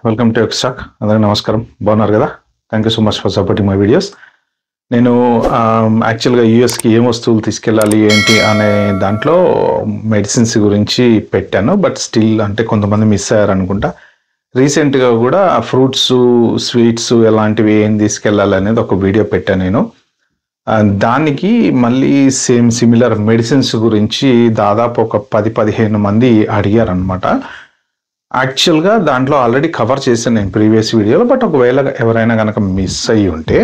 Welcome to ఎక్స్టాక్. అందరికీ నమస్కారం. బాగున్నారు కదా? Thank you so much for supporting my videos. నేను యాక్చువల్గా యూఎస్కి ఏం వస్తువులు తీసుకెళ్ళాలి ఏంటి అనే దాంట్లో మెడిసిన్స్ గురించి పెట్టాను. బట్ స్టిల్ అంటే కొంతమంది మిస్ అయ్యారు అనుకుంటా. రీసెంట్గా కూడా ఫ్రూట్స్, స్వీట్స్ ఎలాంటివి ఏం తీసుకెళ్ళాలి అనేది ఒక వీడియో పెట్టాను నేను. దానికి మళ్ళీ సిమిలర్ మెడిసిన్స్ గురించి దాదాపు ఒక 10-15 మంది అడిగారు అనమాట. యాక్చువల్గా దాంట్లో ఆల్రెడీ కవర్ చేశాను నేను ప్రీవియస్ వీడియోలో. బట్ ఒకవేళ ఎవరైనా కనుక మిస్ అయ్యి ఉంటే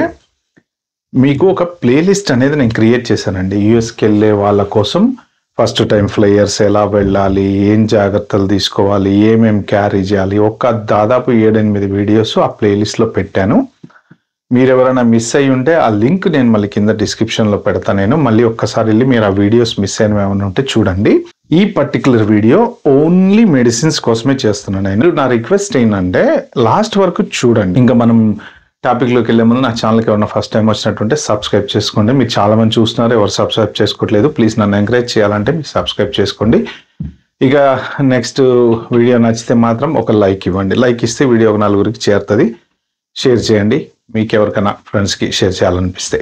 మీకు ఒక ప్లేలిస్ట్ అనేది నేను క్రియేట్ చేశానండి. యూఎస్కి వెళ్ళే వాళ్ళ కోసం ఫస్ట్ టైం ఫ్లైయర్స్ ఎలా వెళ్ళాలి, ఏం జాగ్రత్తలు తీసుకోవాలి, ఏమేం క్యారీ చేయాలి, దాదాపు 7-8 వీడియోస్ ఆ ప్లేలిస్ట్లో పెట్టాను. మీరు ఎవరైనా మిస్ అయ్యి ఉంటే ఆ లింక్ నేను మళ్ళీ కింద డిస్క్రిప్షన్లో పెడతాను. నేను మళ్ళీ ఒక్కసారి వెళ్ళి మీరు ఆ వీడియోస్ మిస్ అయినవి ఏమైనా ఉంటే చూడండి. ఈ పర్టికులర్ వీడియో ఓన్లీ మెడిసిన్స్ కోసమే చేస్తున్నాను నేను. నా రిక్వెస్ట్ ఏంటంటే లాస్ట్ వరకు చూడండి. ఇంకా మనం టాపిక్లోకి వెళ్ళే ముందు నా ఛానల్కి ఎవరైనా ఫస్ట్ టైం వచ్చినట్టుంటే సబ్స్క్రైబ్ చేసుకోండి. మీరు చాలా మంది చూస్తున్నారు, ఎవరు సబ్స్క్రైబ్ చేసుకోవట్లేదు. ప్లీజ్ నన్ను ఎంకరేజ్ చేయాలంటే మీరు సబ్స్క్రైబ్ చేసుకోండి. ఇక నెక్స్ట్ వీడియో నచ్చితే మాత్రం ఒక లైక్ ఇవ్వండి. లైక్ ఇస్తే వీడియో ఒక 4గురికి చేరుతుంది. షేర్ చేయండి మీకు ఎవరికైనా ఫ్రెండ్స్కి షేర్ చేయాలనిపిస్తే.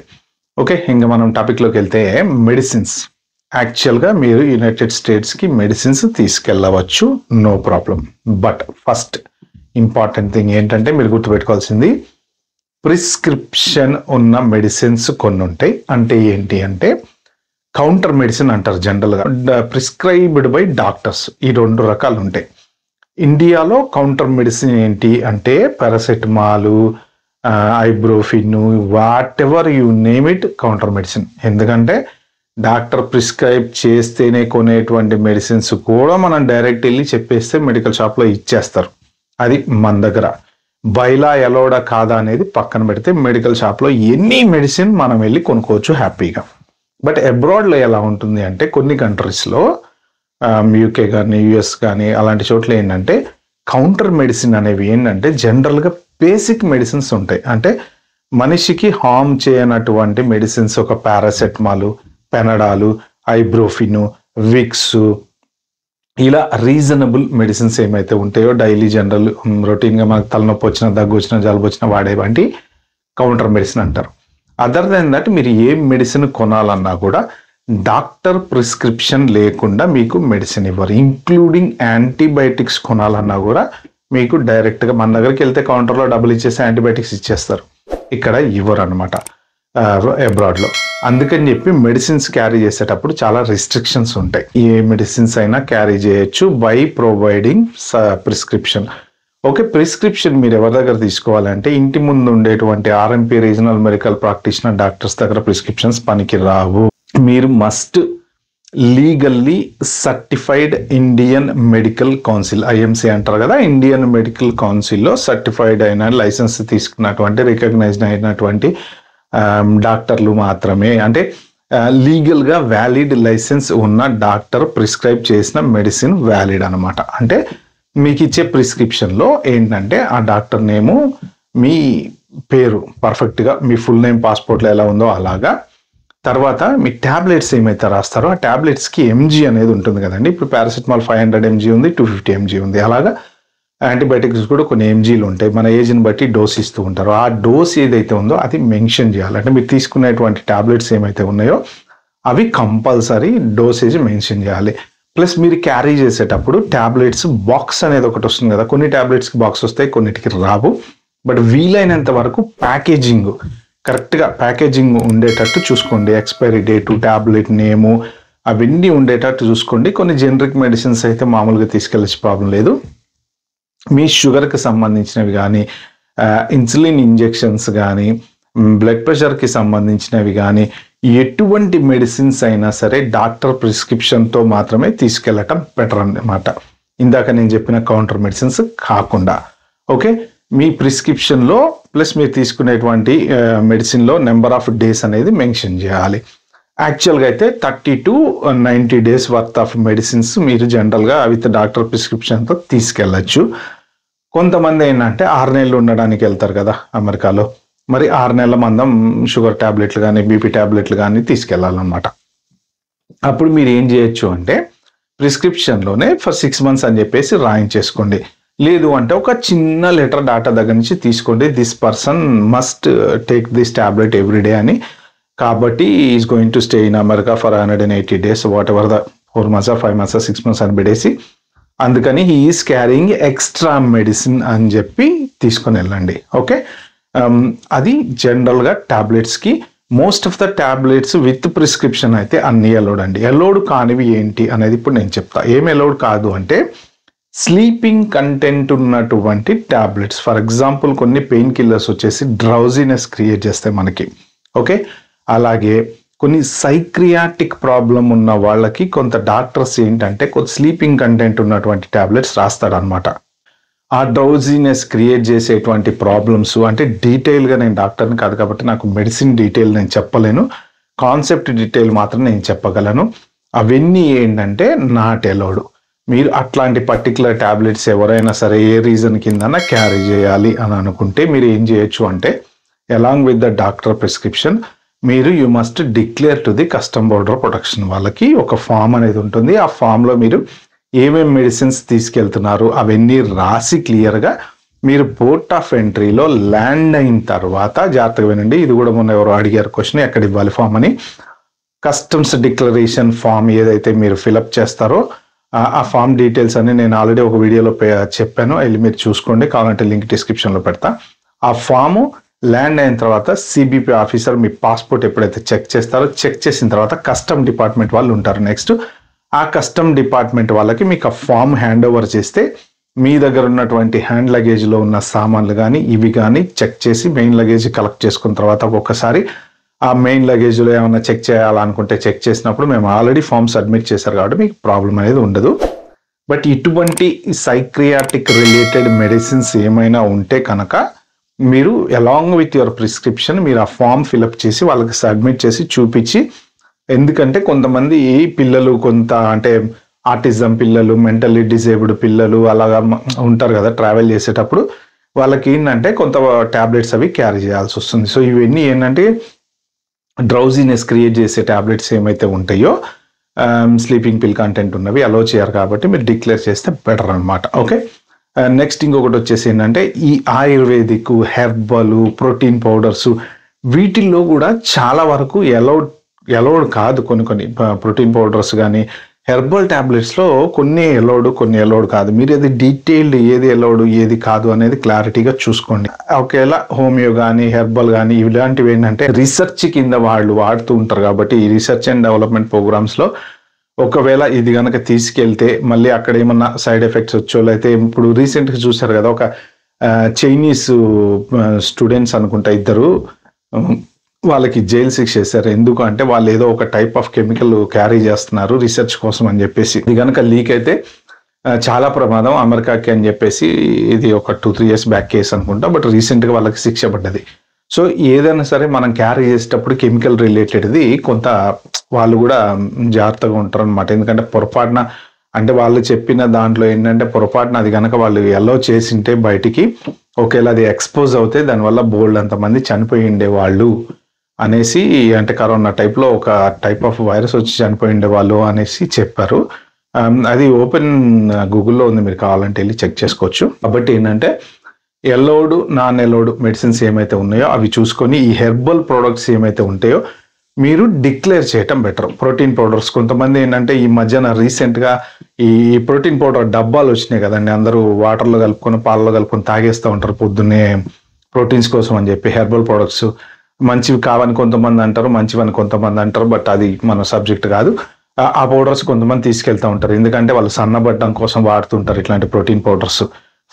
ఓకే, ఇంకా మనం టాపిక్లోకి వెళ్తే మెడిసిన్స్. యాక్చువల్గా మీరు యునైటెడ్ స్టేట్స్కి మెడిసిన్స్ తీసుకెళ్ళవచ్చు, no problem. But first important thing ఏంటంటే మీరు గుర్తుపెట్టుకోవాల్సింది, ప్రిస్క్రిప్షన్ ఉన్న మెడిసిన్స్ కొన్ని ఉంటాయి. అంటే ఏంటి అంటే కౌంటర్ మెడిసిన్ అంటారు జనరల్గా, ప్రిస్క్రైబ్డ్ బై డాక్టర్స్. ఈ 2 రకాలు ఉంటాయి. ఇండియాలో కౌంటర్ మెడిసిన్ ఏంటి అంటే paracetamol, ibuprofen, whatever you name it, counter medicine. ఎందుకంటే డాక్టర్ ప్రిస్క్రైబ్ చేస్తేనే కొనేటువంటి మెడిసిన్స్ కూడా మనం డైరెక్ట్ వెళ్ళి చెప్పేస్తే మెడికల్ షాప్లో ఇచ్చేస్తారు. అది మన దగ్గర బైలా ఎలోడా కాదా అనేది పక్కన పెడితే మెడికల్ షాప్లో ఎనీ మెడిసిన్ మనం వెళ్ళి కొనుక్కోవచ్చు హ్యాపీగా. బట్ అబ్రాడ్లో ఎలా ఉంటుంది అంటే కొన్ని కంట్రీస్లో, యూకే కానీ యుఎస్ కానీ అలాంటి చోట్ల ఏంటంటే కౌంటర్ మెడిసిన్ అనేవి ఏంటంటే జనరల్గా బేసిక్ మెడిసిన్స్ ఉంటాయి. అంటే మనిషికి హార్మ్ చేయనటువంటి మెడిసిన్స్, ఒక పారాసెటమాల్, పెనడాలు, ఐబ్రోఫిన్, విక్స్, ఇలా రీజనబుల్ మెడిసిన్స్ ఏమైతే ఉంటాయో డైలీ జనరల్ రొటీన్గా మనకు తలనొప్పి వచ్చినా, దగ్గు వచ్చినా, జలుబు వచ్చినా వాడేవంటి కౌంటర్ మెడిసిన్ అంటారు. అదర్ దెన్ దట్ మీరు ఏ మెడిసిన్ కొనాలన్నా కూడా డాక్టర్ ప్రిస్క్రిప్షన్ లేకుండా మీకు మెడిసిన్ ఇవ్వరు. ఇంక్లూడింగ్ యాంటీబయాటిక్స్ కొనాలన్నా కూడా మీకు డైరెక్ట్గా మన దగ్గరికి వెళ్తే కౌంటర్లో డబ్బులు ఇచ్చేసి యాంటీబయాటిక్స్ ఇచ్చేస్తారు. ఇక్కడ ఇవ్వరు అనమాట అబ్రాడ్లో. అందుకని చెప్పి మెడిసిన్స్ క్యారీ చేసేటప్పుడు చాలా రిస్ట్రిక్షన్స్ ఉంటాయి. ఏ మెడిసిన్స్ అయినా క్యారీ చేయొచ్చు by providing prescription. Okay, prescription మీరు ఎవరి దగ్గర తీసుకోవాలంటే ఇంటి ముందు ఉండేటువంటి RMP regional medical practitioner doctors దగ్గర ప్రిస్క్రిప్షన్స్ పనికి రావు. మీరు must legally certified Indian medical council, IMC అంటారు కదా, ఇండియన్ మెడికల్ కౌన్సిల్లో సర్టిఫైడ్ అయిన లైసెన్స్ తీసుకున్నటువంటి రికగ్నైజ్డ్ అయినటువంటి డాక్టర్లు మాత్రమే, అంటే లీగల్గా వ్యాలిడ్ లైసెన్స్ ఉన్న డాక్టర్ ప్రిస్క్రైబ్ చేసిన మెడిసిన్ వ్యాలిడ్ అనమాట. అంటే మీకు ఇచ్చే ప్రిస్క్రిప్షన్లో ఏంటంటే ఆ డాక్టర్ నేము, మీ పేరు పర్ఫెక్ట్గా మీ ఫుల్ నేమ్ పాస్పోర్ట్లో ఎలా ఉందో అలాగా, తర్వాత మీ ట్యాబ్లెట్స్ ఏమైతే రాస్తారో ఆ ట్యాబ్లెట్స్కి ఎంజీ అనేది ఉంటుంది కదండి. ఇప్పుడు పారాసెటమాల్ 500 ఎంజీ ఉంది, 250 ఎంజీ ఉంది. అలాగా యాంటీబయాటిక్స్ కూడా కొన్ని ఎంజీలు ఉంటాయి. మన ఏజ్ని బట్టి డోస్ ఇస్తూ ఉంటారు. ఆ డోస్ ఏదైతే ఉందో అది మెన్షన్ చేయాలి. అంటే మీరు తీసుకునేటువంటి ట్యాబ్లెట్స్ ఏమైతే ఉన్నాయో అవి కంపల్సరీ డోసేజ్ మెన్షన్ చేయాలి. ప్లస్ మీరు క్యారీ చేసేటప్పుడు ట్యాబ్లెట్స్ బాక్స్ అనేది ఒకటి వస్తుంది కదా. కొన్ని ట్యాబ్లెట్స్కి బాక్స్ వస్తాయి, కొన్నిటికి రావు. బట్ వీలైనంత వరకు ప్యాకేజింగ్ కరెక్ట్గా ప్యాకేజింగ్ ఉండేటట్టు చూసుకోండి. ఎక్స్పైరీ డేటు, ట్యాబ్లెట్ నేము అవన్నీ ఉండేటట్టు చూసుకోండి. కొన్ని జనరిక్ మెడిసిన్స్ అయితే మామూలుగా తీసుకెళ్ళచ్చు, ప్రాబ్లం లేదు. మీ షుగర్కి సంబంధించినవి కానీ, ఇన్సులిన్ ఇంజెక్షన్స్ కానీ, బ్లడ్ ప్రెషర్కి సంబంధించినవి కానీ, ఎటువంటి మెడిసిన్స్ అయినా సరే డాక్టర్ ప్రిస్క్రిప్షన్తో మాత్రమే తీసుకెళ్ళటం బెటర్ అన్నమాట. ఇందాక నేను చెప్పిన కౌంటర్ మెడిసిన్స్ కాకుండా. ఓకే, మీ ప్రిస్క్రిప్షన్లో ప్లస్ మీరు తీసుకునేటువంటి మెడిసిన్లో నెంబర్ ఆఫ్ డేస్ అనేది మెన్షన్ చేయాలి. యాక్చువల్గా అయితే 30 to 90 days worth of medicines మీరు జనరల్గా విత్ డాక్టర్ ప్రిస్క్రిప్షన్తో తీసుకెళ్ళచ్చు. కొంతమంది ఏంటంటే 6 నెలలు ఉండడానికి వెళ్తారు కదా అమెరికాలో, మరి 6 నెలల మందం షుగర్ ట్యాబ్లెట్లు కానీ, బీపీ ట్యాబ్లెట్లు కానీ తీసుకెళ్ళాలన్నమాట. అప్పుడు మీరు ఏం చేయొచ్చు అంటే ప్రిస్క్రిప్షన్లోనే ఫర్ 6 months అని చెప్పేసి రాయించేసుకోండి. లేదు అంటే ఒక చిన్న లెటర్ డాటా దగ్గర నుంచి తీసుకోండి, this person must take this tablet every day అని. కాబట్టి is going to stay in America for 180 days, whatever the 4 months 5 months 6 months అని పెట్టేసి, అందుకని he is carrying extra medicine అని చెప్పి తీసుకొని వెళ్ళండి. ఓకే, అది జనరల్గా టాబ్లెట్స్కి. Most of the tablets with prescription అయితే అన్ని అలౌడ్ అండి. అలౌడ్ కానివి ఏంటి అనేది ఇప్పుడు నేను చెప్తా. ఏం అలౌడ్ కాదు అంటే స్లీపింగ్ కంటెంట్ ఉన్నటువంటి టాబ్లెట్స్. ఫర్ ఎగ్జాంపుల్ కొన్ని పెయిన్ కిల్లర్స్ వచ్చేసి డ్రౌజీనెస్ క్రియేట్ చేస్తాయి మనకి. ఓకే, అలాగే కొన్ని సైక్రియాటిక్ ప్రాబ్లం ఉన్న వాళ్ళకి కొంత డాక్టర్స్ ఏంటంటే కొంత స్లీపింగ్ కంటెంట్ ఉన్నటువంటి టాబ్లెట్స్ రాస్తాడనమాట. ఆ డ్రౌజీనెస్ క్రియేట్ చేసేటువంటి ప్రాబ్లమ్స్ అంటే డీటెయిల్గా నేను డాక్టర్ని కాదు కాబట్టి నాకు మెడిసిన్ డీటెయిల్ నేను చెప్పలేను, కాన్సెప్ట్ డీటెయిల్ మాత్రం నేను చెప్పగలను. అవన్నీ ఏంటంటే నాట్ అలౌడ్. మీరు అట్లాంటి పర్టికులర్ టాబ్లెట్స్ ఎవరైనా సరే ఏ రీజన్ కిందన క్యారీ చేయాలి అని అనుకుంటే మీరు ఏం చేయొచ్చు అంటే, along with the doctor prescription మీరు you must declare to the custom border protection. వాళ్ళకి ఒక ఫామ్ అనేది ఉంటుంది. ఆ ఫామ్లో మీరు ఏమేమి మెడిసిన్స్ తీసుకెళ్తున్నారు అవన్నీ రాసి క్లియర్గా మీరు పోర్ట్ ఆఫ్ ఎంట్రీలో ల్యాండ్ అయిన తర్వాత, జాగ్రత్తగా వినండి, ఇది కూడా మొన్న ఎవరు అడిగారు క్వశ్చన్, ఎక్కడ ఇవ్వాలి ఫామ్ అని. కస్టమ్స్ డిక్లరేషన్ ఫామ్ ఏదైతే మీరు ఫిలప్ చేస్తారో ఆ ఫామ్ డీటెయిల్స్ అని నేను ఆల్రెడీ ఒక వీడియోలో చెప్పాను, వెళ్ళి మీరు చూసుకోండి, కావాలంటే లింక్ డిస్క్రిప్షన్లో పెడతా. ఆ ఫాము ల్యాండ్ అయిన తర్వాత సిబిపి ఆఫీసర్ మీ పాస్పోర్ట్ ఎప్పుడైతే చెక్ చేస్తారో, చెక్ చేసిన తర్వాత కస్టమ్ డిపార్ట్మెంట్ వాళ్ళు ఉంటారు. నెక్స్ట్ ఆ కస్టమ్ డిపార్ట్మెంట్ వాళ్ళకి మీకు ఆ ఫామ్ హ్యాండ్ ఓవర్ చేస్తే మీ దగ్గర ఉన్నటువంటి హ్యాండ్ లగేజ్లో ఉన్న సామాన్లు కానీ ఇవి కానీ చెక్ చేసి మెయిన్ లగేజ్ కలెక్ట్ చేసుకున్న తర్వాత ఒక్కొక్కసారి ఆ మెయిన్ లగేజ్లో ఏమైనా చెక్ చేయాలనుకుంటే చెక్ చేసినప్పుడు మేము ఆల్రెడీ ఫామ్ సబ్మిట్ చేశారు కాబట్టి మీకు ప్రాబ్లం అనేది ఉండదు. బట్ ఇటువంటి సైక్రియాటిక్ రిలేటెడ్ మెడిసిన్స్ ఏమైనా ఉంటే కనుక మీరు అలాంగ్ విత్ యువర్ ప్రిస్క్రిప్షన్ మీరు ఆ ఫామ్ ఫిలప్ చేసి వాళ్ళకి సబ్మిట్ చేసి చూపించి, ఎందుకంటే కొంతమంది పిల్లలు కొంత అంటే ఆటిజం పిల్లలు, మెంటల్లీ డిజేబుల్డ్ పిల్లలు అలాగా ఉంటారు కదా ట్రావెల్ చేసేటప్పుడు, వాళ్ళకి ఏంటంటే కొంత ట్యాబ్లెట్స్ అవి క్యారీ చేయాల్సి వస్తుంది. సో ఇవన్నీ ఏంటంటే డ్రౌజీనెస్ క్రియేట్ చేసే ట్యాబ్లెట్స్ ఏమైతే ఉంటాయో స్లీపింగ్ పిల్ కంటెంట్ ఉన్నవి అలో చేయరు కాబట్టి మీరు డిక్లేర్ చేస్తే బెటర్ అనమాట. ఓకే, నెక్స్ట్ ఇంకొకటి వచ్చేసి ఏంటంటే ఈ ఆయుర్వేదిక్, హెర్బల్, ప్రోటీన్ పౌడర్స్ వీటిల్లో కూడా చాలా వరకు అలౌడ్ కాదు. కొన్ని ప్రోటీన్ పౌడర్స్ కానీ హెర్బల్ ట్యాబ్లెట్స్లో కొన్ని అలౌడ్ కాదు. మీరు ఏది డీటెయిల్డ్ ఏది అలౌడ్ ఏది కాదు అనేది క్లారిటీగా చూసుకోండి. ఒకవేళ హోమియో కానీ హెర్బల్ కానీ ఇలాంటివి ఏంటంటే రీసెర్చ్ కింద వాళ్ళు వాడుతూ ఉంటారు కాబట్టి ఈ రీసెర్చ్ అండ్ డెవలప్మెంట్ ప్రోగ్రామ్స్లో ఒకవేళ ఇది కనుక తీసుకెళ్తే మళ్ళీ అక్కడ ఏమన్నా సైడ్ ఎఫెక్ట్స్ వచ్చేవాళ్ళైతే, ఇప్పుడు రీసెంట్గా చూసారు కదా ఒక చైనీస్ స్టూడెంట్స్ అనుకుంటా ఇద్దరు, వాళ్ళకి జైలు శిక్ష చేశారు. ఎందుకు అంటే వాళ్ళు ఏదో ఒక టైప్ ఆఫ్ కెమికల్ క్యారీ చేస్తున్నారు రీసెర్చ్ కోసం అని చెప్పేసి. ఇది కనుక లీక్ అయితే చాలా ప్రమాదం అమెరికాకి అని చెప్పేసి ఇది ఒక 2-3 years బ్యాక్ కేసు అనుకుంటా. బట్ రీసెంట్గా వాళ్ళకి శిక్ష పడ్డది. సో ఏదైనా సరే మనం క్యారీ చేసేటప్పుడు కెమికల్ రిలేటెడ్ది కొంత వాళ్ళు కూడా జాగ్రత్తగా ఉంటారు అనమాట. ఎందుకంటే పొరపాటున అంటే వాళ్ళు చెప్పిన దాంట్లో ఏంటంటే పొరపాటున అది కనుక వాళ్ళు అలౌ చేసింటే బయటికి ఒకవేళ అది ఎక్స్పోజ్ అవుతే దానివల్ల బోల్డ్ అంతమంది చనిపోయి ఉండేవాళ్ళు అనేసి, అంటే కరోనా టైప్లో ఒక టైప్ ఆఫ్ వైరస్ వచ్చి చనిపోయి ఉండేవాళ్ళు అనేసి చెప్పారు. అది ఓపెన్ గూగుల్లో ఉంది, మీరు కావాలంటే వెళ్ళి చెక్ చేసుకోవచ్చు. కాబట్టి ఏంటంటే అలౌడ్ నాన్ అలౌడ్ మెడిసిన్స్ ఏమైతే ఉన్నాయో అవి చూసుకొని ఈ హెర్బల్ ప్రోడక్ట్స్ ఏమైతే ఉంటాయో మీరు డిక్లేర్ చేయటం బెటర్. ప్రోటీన్ పౌడర్స్ కొంతమంది ఏంటంటే ఈ మధ్యన రీసెంట్గా ఈ ప్రోటీన్ పౌడర్ డబ్బాలు వచ్చినాయి కదండి, అందరూ వాటర్లో కలుపుకొని పాలలో కలుపుకొని తాగేస్తూ ఉంటారు పొద్దున్నే ప్రోటీన్స్ కోసం అని చెప్పి. హెర్బల్ ప్రోడక్ట్స్ మంచివి కావని కొంతమంది అంటారు, మంచివని కొంతమంది అంటారు, బట్ అది మన సబ్జెక్ట్ కాదు. ఆ పౌడర్స్ కొంతమంది తీసుకెళ్తూ ఉంటారు ఎందుకంటే వాళ్ళు సన్నబడ్డం కోసం వాడుతుంటారు ఇట్లాంటి ప్రోటీన్ పౌడర్స్.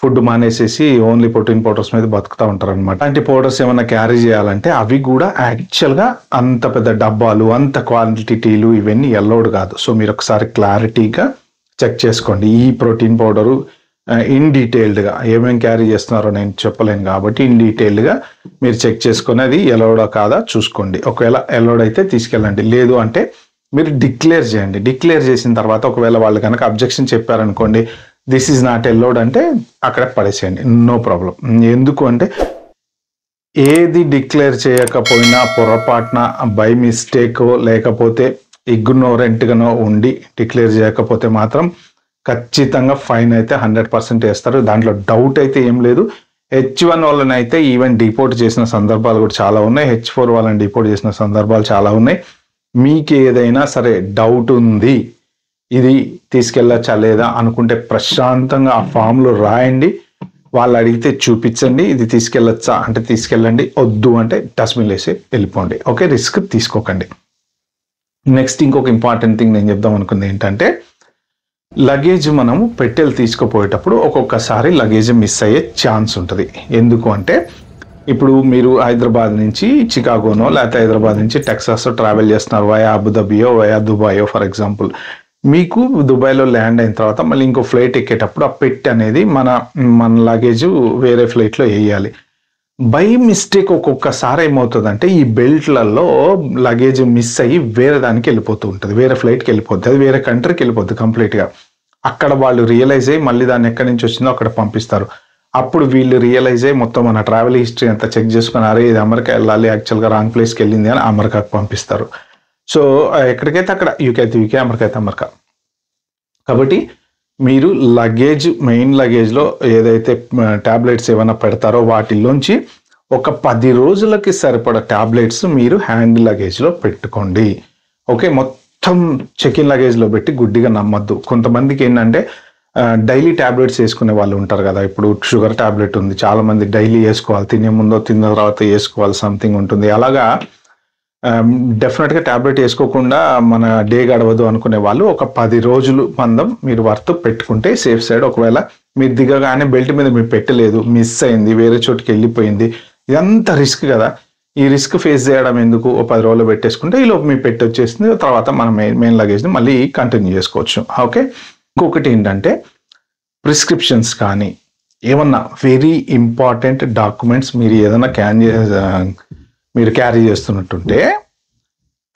ఫుడ్ మానేసేసి ఓన్లీ ప్రోటీన్ పౌడర్స్ మీద బతుకుతూ ఉంటారు అనమాట. అలాంటి పౌడర్స్ ఏమైనా క్యారీ చేయాలంటే అవి కూడా యాక్చువల్గా అంత పెద్ద డబ్బాలు అంత క్వాంటిటీలు ఇవన్నీ అలౌడ్ కాదు. సో మీరు ఒకసారి క్లారిటీగా చెక్ చేసుకోండి. ఈ ప్రోటీన్ పౌడరు ఇన్ డీటెయిల్డ్గా ఏమేమి క్యారీ చేస్తున్నారో నేను చెప్పలేను కాబట్టి ఇన్ డీటెయిల్డ్గా మీరు చెక్ చేసుకొని అది అలౌడా కాదా చూసుకోండి. ఒకవేళ అలౌడ్ అయితే తీసుకెళ్ళండి, లేదు అంటే మీరు డిక్లేర్ చేయండి. డిక్లేర్ చేసిన తర్వాత ఒకవేళ వాళ్ళు కనుక అబ్జెక్షన్ చెప్పారనుకోండి, దిస్ ఈజ్ నాట్ అలౌడ్ అంటే అక్కడ పడేసేయండి, నో ప్రాబ్లం. ఎందుకు అంటే ఏది డిక్లేర్ చేయకపోయినా పొరపాటున బై మిస్టేక్ లేకపోతే ఇగ్నోరెంట్గానో ఉండి డిక్లేర్ చేయకపోతే మాత్రం ఖచ్చితంగా ఫైన్ అయితే 100% వేస్తారు. దాంట్లో డౌట్ అయితే ఏం లేదు. H1 వాళ్ళని అయితే ఈవెన్ డిపోర్ట్ చేసిన సందర్భాలు కూడా చాలా ఉన్నాయి. H4 వాళ్ళని డిపోర్ట్ చేసిన సందర్భాలు చాలా ఉన్నాయి. మీకు ఏదైనా సరే డౌట్ ఉంది, ఇది తీసుకెళ్ళచ్చా లేదా అనుకుంటే ప్రశాంతంగా ఆ ఫామ్లో రాయండి. వాళ్ళు అడిగితే చూపించండి, ఇది తీసుకెళ్ళచ్చా అంటే తీసుకెళ్ళండి, వద్దు అంటే డస్ట్బిన్ వేసి వెళ్ళిపోండి. ఓకే, రిస్క్ తీసుకోకండి. నెక్స్ట్ ఇంకొక ఇంపార్టెంట్ థింగ్ నేను చెప్దాం అనుకుంది ఏంటంటే, లగేజ్ మనము పెట్టెలు తీసుకుపోయేటప్పుడు ఒక్కొక్కసారి లగేజ్ మిస్ అయ్యే ఛాన్స్ ఉంటుంది. ఎందుకు అంటే, ఇప్పుడు మీరు హైదరాబాద్ నుంచి చికాగోనో లేకపోతే హైదరాబాద్ నుంచి టెక్సాస్ ట్రావెల్ చేస్తున్నారు, వయా అబుదాబియో వయా దుబాయో ఫర్ ఎగ్జాంపుల్. మీకు దుబాయ్లో ల్యాండ్ అయిన తర్వాత మళ్ళీ ఇంకో ఫ్లైట్ ఎక్కేటప్పుడు ఆ పెట్టి అనేది మన లగేజ్ వేరే ఫ్లైట్లో వేయాలి. బై మిస్టేక్ ఒక్కొక్కసారి ఏమవుతుందంటే, ఈ బెల్ట్లలో లగేజ్ మిస్ అయ్యి వేరే దానికి వెళ్ళిపోతూ ఉంటుంది, వేరే ఫ్లైట్కి వెళ్ళిపోతుంది, అది వేరే కంట్రీకి వెళ్ళిపోతుంది కంప్లీట్గా. అక్కడ వాళ్ళు రియలైజ్ అయ్యి మళ్ళీ దాన్ని ఎక్కడి నుంచి వచ్చిందో అక్కడ పంపిస్తారు. అప్పుడు వీళ్ళు రియలైజ్ అయ్యి మొత్తం మన ట్రావెల్ హిస్టరీ అంతా చెక్ చేసుకుని, అరే ఇది అమెరికా వెళ్ళాలి, యాక్చువల్గా రాంగ్ ప్లేస్కి వెళ్ళింది అని అమెరికాకు పంపిస్తారు. సో ఎక్కడికైతే అక్కడ, యూకే అయితే యూకే, అమెరికా అయితే అమెరికా. కాబట్టి మీరు లగేజ్, మెయిన్ లగేజ్లో ఏదైతే ట్యాబ్లెట్స్ ఏమైనా పెడతారో వాటిల్లోంచి ఒక 10 రోజులకి సరిపడా ట్యాబ్లెట్స్ మీరు హ్యాండ్ లగేజ్లో పెట్టుకోండి. ఓకే, మొత్తం చెక్-ఇన్ లగేజ్లో పెట్టి గుడ్డిగా నమ్మద్దు. కొంతమందికి ఏంటంటే డైలీ ట్యాబ్లెట్స్ వేసుకునే వాళ్ళు ఉంటారు కదా. ఇప్పుడు షుగర్ ట్యాబ్లెట్ ఉంది, చాలా మంది డైలీ వేసుకోవాలి, తినే ముందో తిన్న తర్వాత వేసుకోవాలి, సంథింగ్ ఉంటుంది. అలాగా డెఫినెట్గా ట్యాబ్లెట్ వేసుకోకుండా మన డే గడవదు అనుకునే వాళ్ళు ఒక 10 రోజులు మందం మీరు వర్త్ పెట్టుకుంటే సేఫ్ సైడ్. ఒకవేళ మీరు దిగగానే బెల్ట్ మీద మీరు పెట్టలేదు, మిస్ అయింది, వేరే చోటుకి వెళ్ళిపోయింది, ఇదంతా రిస్క్ కదా. ఈ రిస్క్ ఫేస్ చేయడం ఎందుకు, ఓ 10 రోజులు పెట్టేసుకుంటే ఈలోపు మీ పెట్టి వచ్చేసింది, తర్వాత మనం మెయిన్ లగేజ్ని మళ్ళీ కంటిన్యూ చేసుకోవచ్చు. ఓకే, ఇంకొకటి ఏంటంటే, ప్రిస్క్రిప్షన్స్ కానీ ఏమన్నా వెరీ ఇంపార్టెంట్ డాక్యుమెంట్స్ మీరు ఏదైనా మీరు క్యారీ చేస్తున్నట్టుంటే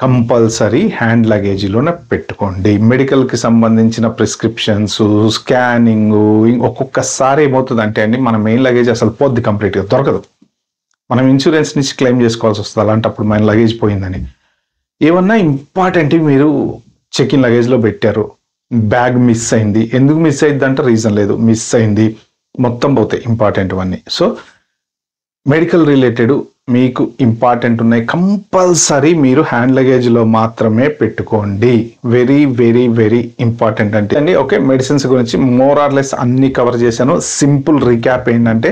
కంపల్సరీ హ్యాండ్ లగేజీలోనే పెట్టుకోండి. మెడికల్కి సంబంధించిన ప్రిస్క్రిప్షన్స్, స్కానింగ్, ఒక్కొక్కసారి ఏమవుతుందంటే అండి, మన మెయిన్ లగేజ్ అసలు పోద్ది, కంప్లీట్గా దొరకదు. మనం ఇన్సూరెన్స్ నుంచి క్లెయిమ్ చేసుకోవాల్సి వస్తుంది అలాంటప్పుడు మన లగేజ్ పోయిందని. ఏమన్నా ఇంపార్టెంట్ మీరు చెక్-ఇన్ లగేజ్లో పెట్టారు, బ్యాగ్ మిస్ అయింది, ఎందుకు మిస్ అయింది అంటే రీజన్ లేదు, మిస్ అయింది, మొత్తం పోతాయి ఇంపార్టెంట్ అన్నీ. సో మెడికల్ రిలేటెడ్ మీకు ఇంపార్టెంట్ ఉన్నాయి, కంపల్సరీ మీరు హ్యాండ్ లగేజ్లో మాత్రమే పెట్టుకోండి. వెరీ వెరీ వెరీ ఇంపార్టెంట్ అంటే అండి. ఓకే, మెడిసిన్స్ గురించి మోర్ ఆర్ లెస్ అన్ని కవర్ చేశాను. సింపుల్ రీక్యాప్ ఏంటంటే,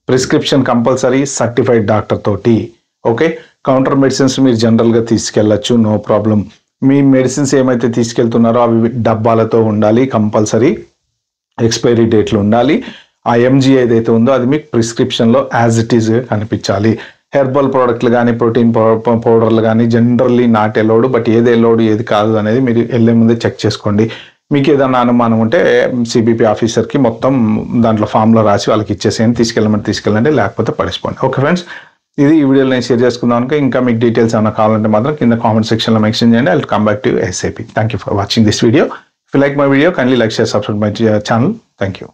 ప్రిస్క్రిప్షన్ కంపల్సరీ సర్టిఫైడ్ డాక్టర్ తోటి. ఓకే, కౌంటర్ మెడిసిన్స్ మీరు జనరల్గా తీసుకెళ్ళచ్చు, నో ప్రాబ్లం. మీ మెడిసిన్స్ ఏమైతే తీసుకెళ్తున్నారో అవి డబ్బాలతో ఉండాలి, కంపల్సరీ ఎక్స్పైరీ డేట్లు ఉండాలి. ఆ ఎంజీ ఏదైతే ఉందో అది మీకు ప్రిస్క్రిప్షన్లో యాజ్ ఇట్ ఈజ్గా కనిపించాలి. హెర్బల్ ప్రోడక్ట్లు కానీ, ప్రోటీన్ పౌడర్లు కానీ జనరల్లీ నాట్ ఎలౌడ్, బట్ ఏది ఎలౌడ్ ఏది కాదు అనేది మీరు వెళ్ళే ముందే చెక్ చేసుకోండి. మీకు ఏదైనా అనుమానం ఉంటే సిబిపి ఆఫీసర్కి మొత్తం దాంట్లో ఫామ్లో రాసి వాళ్ళకి ఇచ్చేసేయండి, తీసుకెళ్ళండి, లేకపోతే పడిపోండి. ఓకే ఫ్రెండ్స్, ఇది ఈ వీడియోలో నేను షేర్ చేసుకుందాం అనుకో. ఇంకా మీకు డీటెయిల్స్ ఏమైనా కావాలంటే మాత్రం కింద కామెంట్ సెక్షన్లో మెన్షన్ చేయండి. I will come back to you ASAP. Thank you for watching this video. If you like my video, kindly like, share, subscribe my channel. Thank you.